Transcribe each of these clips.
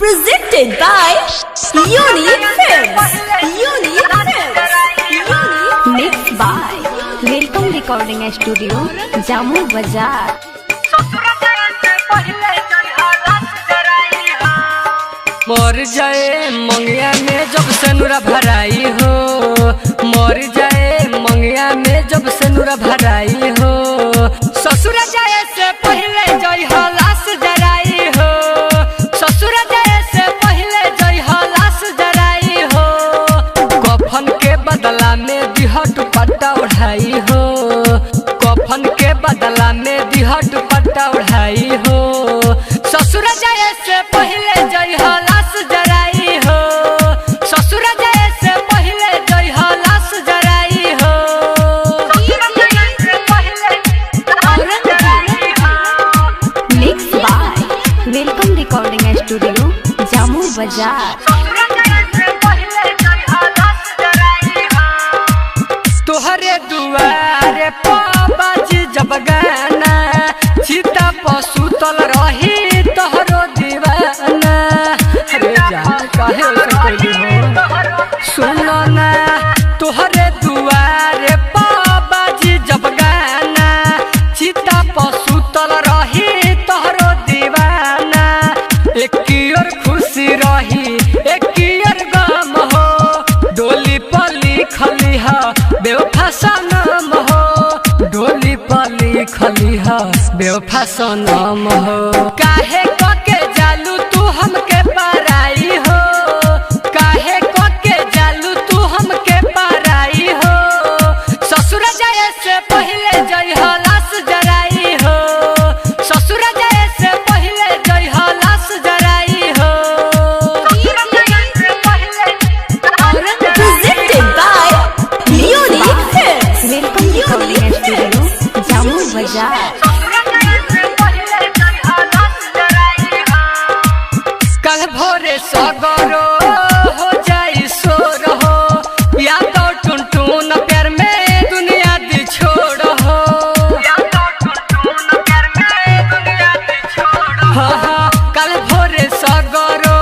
presented by Unique Films. Unique Films. Mixed by Welcome Recording Studio, Jammu Bazaar. मर जाए मंगिया में जब से नूरा भराई हो, मर जाए मंगिया में जब से नूरा भराई हो, ससुर जाए से पहले जय हो लाश जराई हो, ससुर जाए से पहले जय हो लाश जराई हो, कफन के बदला में दिहट पट्टा उठाई हो, कफन के बदला में दिहट पट्टा उठाई हो, ससुर जाए से पहले जय हो लाश जराई हो, ससुर जाए से पहले जय हो लाश जराई हो, Mixed by Welcome Recording Studio, Jammu Bazaar. तोहरे दुआरे बाजी जब गाना सीता पशु तल रही तोहरो दीवाना, अरे जान काहे ऐसा कइली हो, सुनो ना तोहरे दुआरे बाजी जब गाना सीता पशु तल रही तोहरो दीवाना, एक की ओर खुशी रही एक की ओर गम हो, डोली पर लिखली है बेवफा सनम हो, डोली पर लिखली है बेवफा सनम हो, काहे के जालू तू हमके पराई हो, काहे के जालू तू हमके पराई हो, ससुर जाए से पहले जय हो लाश जराई हो, ससुर जाए से पहले जय हो लाश जराई हो, Presented by Unique Films. Welcome Recording Studio, Jammu Bazaar. कल भोरे सगरो हो जाई सोर हो, या तो टुनटुन प्यार में दुनिया दी छोड़ हो, हाँ हाँ कल भोरे सगरो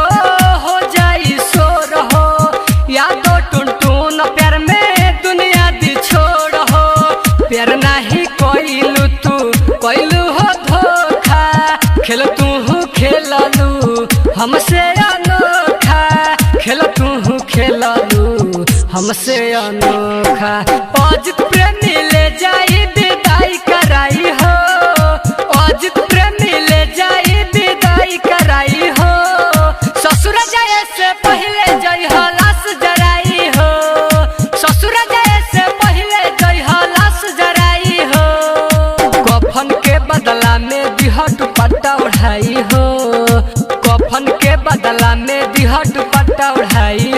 हो जाई सोर हो, या तो टुनटुन प्यार में दुनिया दी छोड़ हो, प्यार नहीं कोइलू तू कोइलू हो धोखा, खेल तू हूँ खेललू हमसे अनोखा, खेल तू हूँ खेललू हमसे अनोखा, अजित प्रेमी ले जाई विदाई कराई हो, अजित प्रेमी ले जाई विदाई कराई हो, ससुर जाए से पहले जय हो लाश जराई हो, ससुर जाए से पहले जय हो लाश जराई हो, कफन के बदला में दिहट पट्टा उठाई हो, कफन के बदला में दिहट पट्टा उठाई